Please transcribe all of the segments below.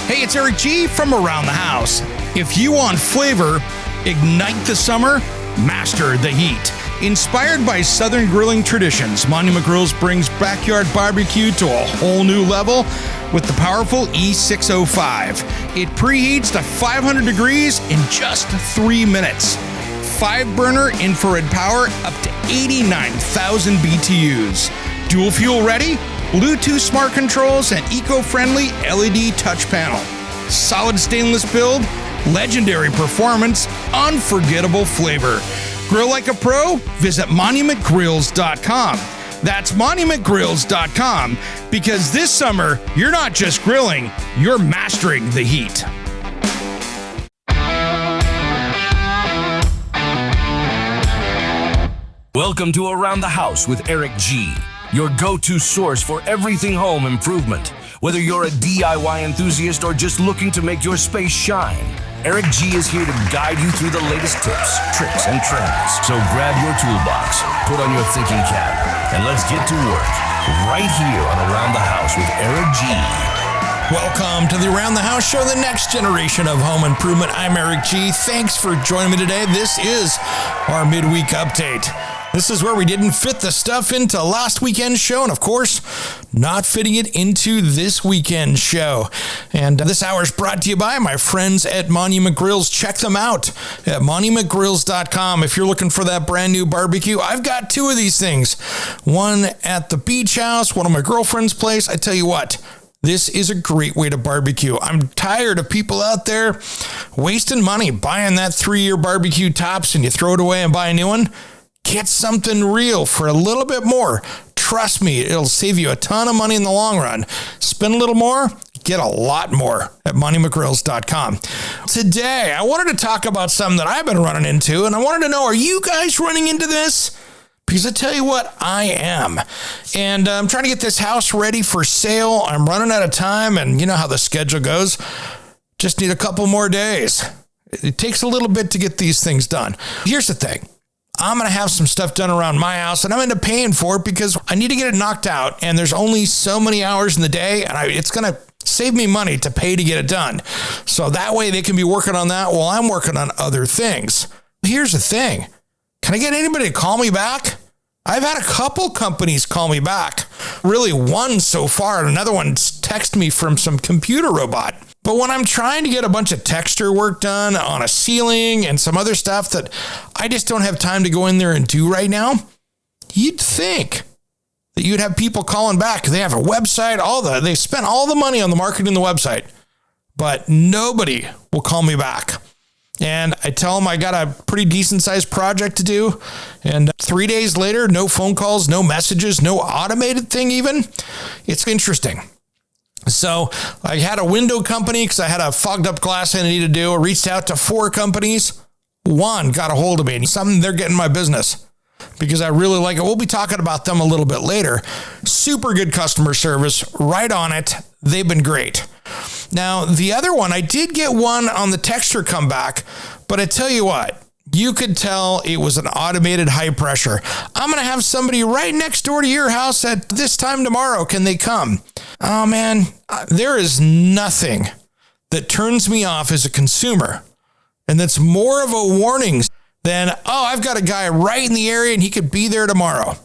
Hey, it's Eric G from Around the House. If you want flavor, ignite the summer, master the heat. Inspired by Southern grilling traditions, Monument Grills brings backyard barbecue to a whole new level with the powerful E605. It preheats to 500 degrees in just 3 minutes. 5-burner infrared power up to 89,000 BTUs. Dual fuel ready, Bluetooth smart controls, and eco-friendly LED touch panel. Solid stainless build, legendary performance, unforgettable flavor. Grill like a pro? Visit monumentgrills.com. That's monumentgrills.com, because this summer, you're not just grilling, you're mastering the heat. Welcome to Around the House with Eric G, your go-to source for everything home improvement. Whether you're a DIY enthusiast or just looking to make your space shine, Eric G is here to guide you through the latest tips, tricks, and trends. So grab your toolbox, put on your thinking cap, and let's get to work right here on Around the House with Eric G. Welcome to the Around the House show, the next generation of home improvement. I'm Eric G. Thanks for joining me today. This is our midweek update. This is where we didn't fit the stuff into last weekend's show, and of course, not fitting it into this weekend's show. And this hour is brought to you by my friends at Monument Grills. Check them out at monumentgrills.com. If you're looking for that brand new barbecue, I've got 2 of these things. One at the beach house, one at my girlfriend's place. I tell you what, this is a great way to barbecue. I'm tired of people out there wasting money buying that 3-year barbecue tops and you throw it away and buy a new one. Get something real for a little bit more. Trust me, it'll save you a ton of money in the long run. Spend a little more, get a lot more at monumentgrills.com. Today, I wanted to talk about something that I've been running into, and I wanted to know, are you guys running into this? Because I tell you what, I am. And I'm trying to get this house ready for sale. I'm running out of time, and you know how the schedule goes. Just need a couple more days. It takes a little bit to get these things done. Here's the thing. I'm going to have some stuff done around my house, and I'm going to pay for it because I need to get it knocked out, and there's only so many hours in the day, and it's going to save me money to pay to get it done. So that way they can be working on that while I'm working on other things. Here's the thing. Can I get anybody to call me back? I've had a couple companies call me back. Really, one so far, and another one's texted me from some computer robot. But when I'm trying to get a bunch of texture work done on a ceiling and some other stuff that I just don't have time to go in there and do right now, you'd think that you'd have people calling back. They have a website, they spent all the money on the marketing the website, but nobody will call me back. And I tell them I got a pretty decent sized project to do. And 3 days later, no phone calls, no messages, no automated thing even. It's interesting. So I had a window company because I had a fogged up glass I needed to do. I reached out to 4 companies. 1 got a hold of me, and something they're getting my business because I really like it. We'll be talking about them a little bit later. Super good customer service, right on it. They've been great. Now, the other one, I did get one on the texture comeback, but I tell you what, you could tell it was an automated high pressure. I'm going to have somebody right next door to your house at this time tomorrow. Can they come? Oh man, there is nothing that turns me off as a consumer. And that's more of a warning than, I've got a guy right in the area and he could be there tomorrow.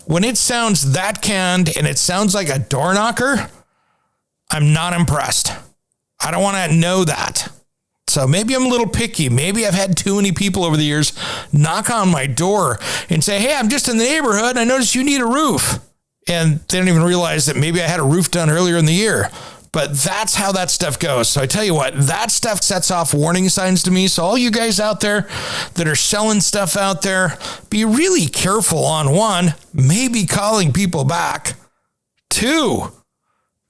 When it sounds that canned and it sounds like a door knocker, I'm not impressed. I don't want to know that. So maybe I'm a little picky. Maybe I've had too many people over the years knock on my door and say, hey, I'm just in the neighborhood. I noticed you need a roof. And they don't even realize that maybe I had a roof done earlier in the year. But that's how that stuff goes. So I tell you what, that stuff sets off warning signs to me. So all you guys out there that are selling stuff out there, be really careful on 1, maybe calling people back. 2,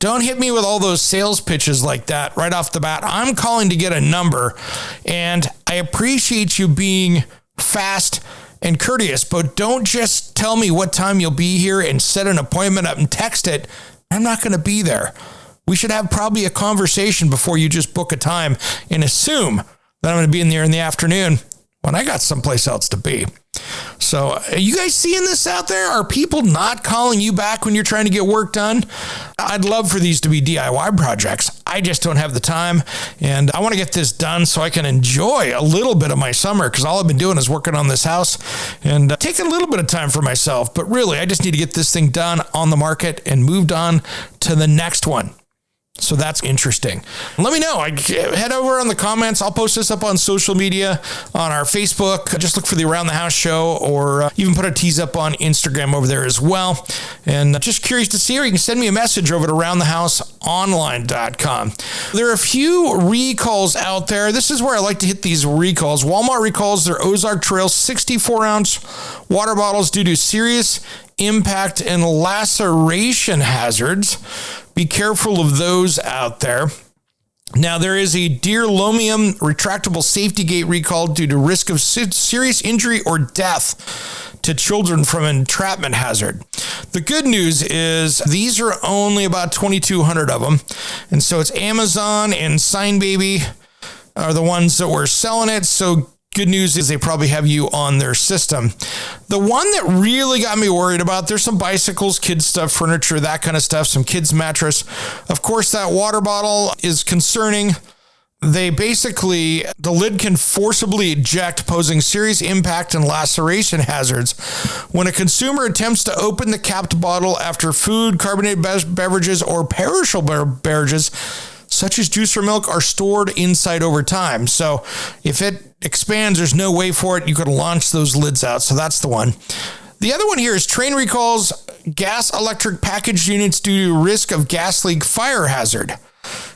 don't hit me with all those sales pitches like that right off the bat. I'm calling to get a number, and I appreciate you being fast and courteous, but don't just tell me what time you'll be here and set an appointment up and text it. I'm not going to be there. We should have probably a conversation before you just book a time and assume that I'm going to be in there in the afternoon when I got someplace else to be. So are you guys seeing this out there? Are people not calling you back when you're trying to get work done? I'd love for these to be DIY projects. I just don't have the time, and I want to get this done so I can enjoy a little bit of my summer, because all I've been doing is working on this house and taking a little bit of time for myself. But really, I just need to get this thing done on the market and moved on to the next one. So that's interesting. Let me know. Head over on the comments. I'll post this up on social media, on our Facebook. Just look for the Around the House show, or even put a tease up on Instagram over there as well. And just curious to see, or you can send me a message over to aroundthehouseonline.com. There are a few recalls out there. This is where I like to hit these recalls. Walmart recalls their Ozark Trail 64-ounce water bottles due to serious impact and laceration hazards. Be careful of those out there. Now, there is a Dearlomium retractable safety gate recall due to risk of serious injury or death to children from entrapment hazard. The good news is these are only about 2,200 of them. And so it's Amazon and Sign Baby are the ones that were selling it. So good news is they probably have you on their system. The one that really got me worried about, there's some bicycles, kids stuff, furniture, that kind of stuff, some kids mattress. Of course, that water bottle is concerning. The lid can forcibly eject, posing serious impact and laceration hazards. When a consumer attempts to open the capped bottle after food, carbonated beverages, or perishable beverages, such as juice or milk, are stored inside over time. So if it expands, there's no way for it. You could launch those lids out. So that's the one. The other one here is train recalls gas electric package units due to risk of gas leak fire hazard.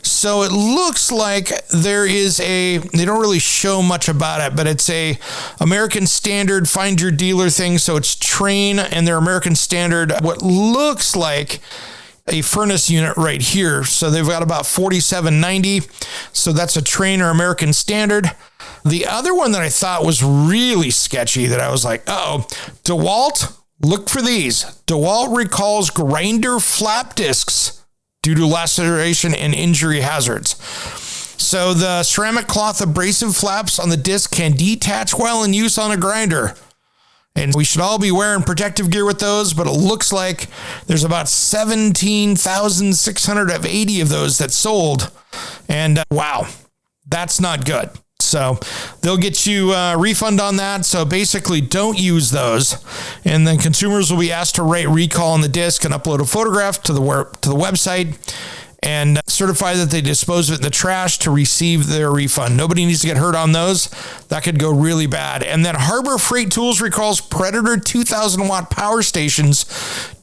So it looks like there is they don't really show much about it, but it's a American Standard find your dealer thing. So it's Train and their American Standard, what looks like a furnace unit right here. So they've got about 4790. So that's a Train or American Standard. The other one that I thought was really sketchy that I was like, DeWalt, look for these. DeWalt recalls grinder flap discs due to laceration and injury hazards. So the ceramic cloth abrasive flaps on the disc can detach while in use on a grinder. And we should all be wearing protective gear with those, but it looks like there's about 17,680 of those that sold. And wow, that's not good. So they'll get you a refund on that. So basically don't use those. And then consumers will be asked to write recall on the disc and upload a photograph to the website and certify that they dispose of it in the trash to receive their refund. Nobody needs to get hurt on those. That could go really bad. And then Harbor Freight Tools recalls Predator 2,000 watt power stations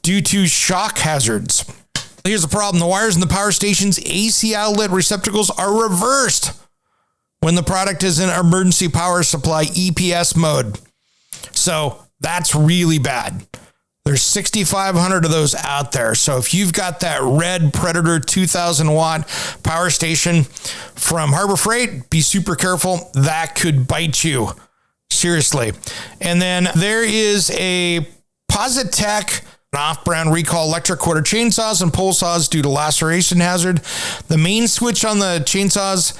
due to shock hazards. Here's the problem. The wires in the power station's AC outlet receptacles are reversed when the product is in emergency power supply EPS mode. So that's really bad. There's 6,500 of those out there. So if you've got that red Predator 2,000 watt power station from Harbor Freight, be super careful. That could bite you. Seriously. And then there is a Positech off-brand recall electric quarter chainsaws and pole saws due to laceration hazard. The main switch on the chainsaws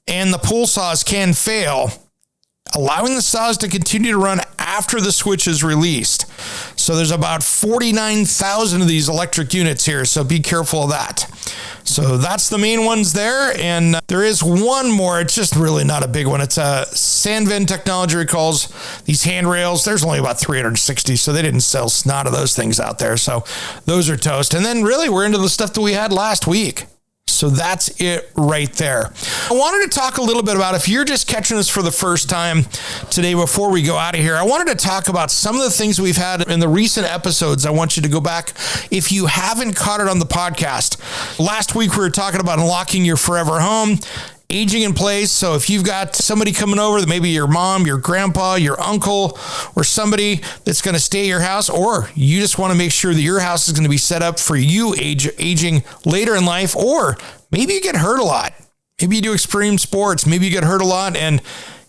and the pole saws can fail, allowing the saws to continue to run after the switch is released. So there's about 49,000 of these electric units here, so be careful of that. So that's the main ones there, and there is one more. It's just really not a big one. It's a Sanven Technology recalls these handrails. There's only about 360, so they didn't sell snot of those things out there. So those are toast. And then really we're into the stuff that we had last week. So that's it right there. I wanted to talk a little bit about, if you're just catching us for the first time today before we go out of here, I wanted to talk about some of the things we've had in the recent episodes. I want you to go back if you haven't caught it on the podcast. Last week, we were talking about unlocking your forever home, aging in place. So if you've got somebody coming over, maybe your mom, your grandpa, your uncle, or somebody that's going to stay at your house, or you just want to make sure that your house is going to be set up for you aging later in life, or maybe you get hurt a lot. Maybe you do extreme sports. Maybe you get hurt a lot and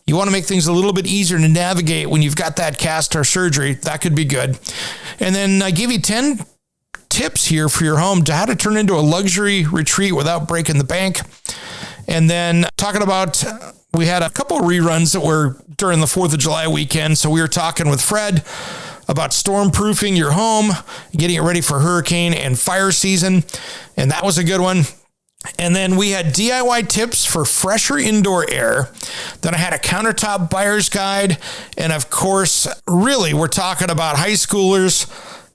you want to make things a little bit easier to navigate when you've got that cast or surgery. That could be good. And then I give you 10 tips here for your home to how to turn into a luxury retreat without breaking the bank. And then talking about, we had a couple of reruns that were during the 4th of July weekend. So we were talking with Fred about storm-proofing your home, getting it ready for hurricane and fire season. And that was a good one. And then we had DIY tips for fresher indoor air. Then I had a countertop buyer's guide. And of course, really, we're talking about high schoolers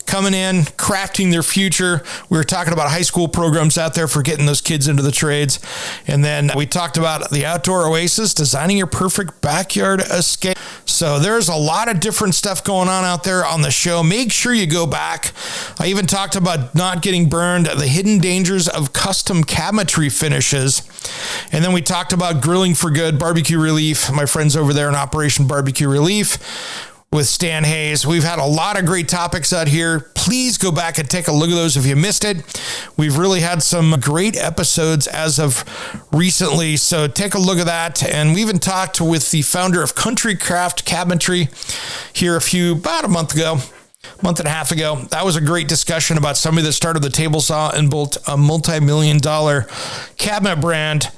coming in, crafting their future. We were talking about high school programs out there for getting those kids into the trades. And then we talked about the outdoor oasis, designing your perfect backyard escape. So there's a lot of different stuff going on out there on the show. Make sure you go back. I even talked about not getting burned, the hidden dangers of custom cabinetry finishes. And then we talked about grilling for good, barbecue relief. My friends over there in Operation Barbecue Relief with Stan Hayes. We've had a lot of great topics out here. Please go back and take a look at those if you missed it. We've really had some great episodes as of recently, so take a look at that. And we even talked with the founder of Country Craft Cabinetry here about a month and a half ago. That was a great discussion about somebody that started the table saw and built a multi-million-dollar cabinet brand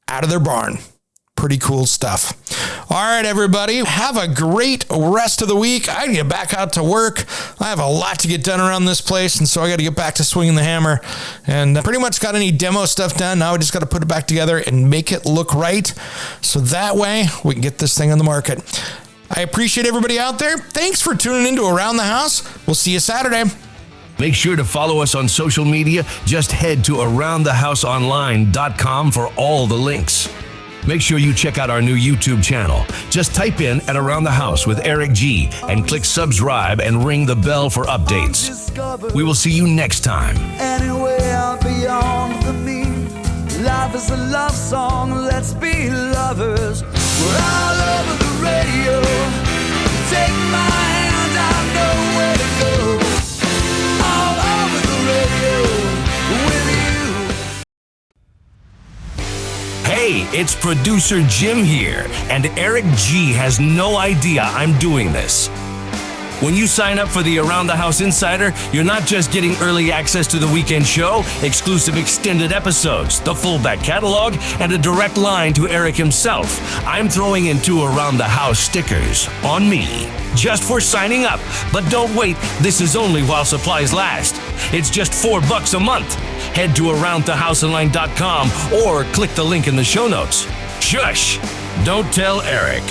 out of their barn. Pretty cool stuff. All right, everybody, have a great rest of the week. I get back out to work. I have a lot to get done around this place, and so I got to get back to swinging the hammer. And pretty much got any demo stuff done. Now I just got to put it back together and make it look right, so that way we can get this thing on the market. I appreciate everybody out there. Thanks for tuning into Around the House. We'll see you Saturday. Make sure to follow us on social media. Just head to aroundthehouseonline.com for all the links. Make sure you check out our new YouTube channel. Just type in at Around the House with Eric G and click subscribe and ring the bell for updates. We will see you next time. Anywhere beyond the mean. Life is a love song, let's be lovers. We're all over the radio. Take my hand, I know where to go. All over the radio with you. Hey, it's producer Jim here, and Eric G has no idea I'm doing this. When you sign up for the Around the House Insider, you're not just getting early access to the weekend show, exclusive extended episodes, the full back catalog, and a direct line to Eric himself. I'm throwing in 2 Around the House stickers on me, just for signing up. But don't wait, this is only while supplies last. It's just $4 a month. Head to aroundthehouseonline.com or click the link in the show notes. Shush! Don't tell Eric.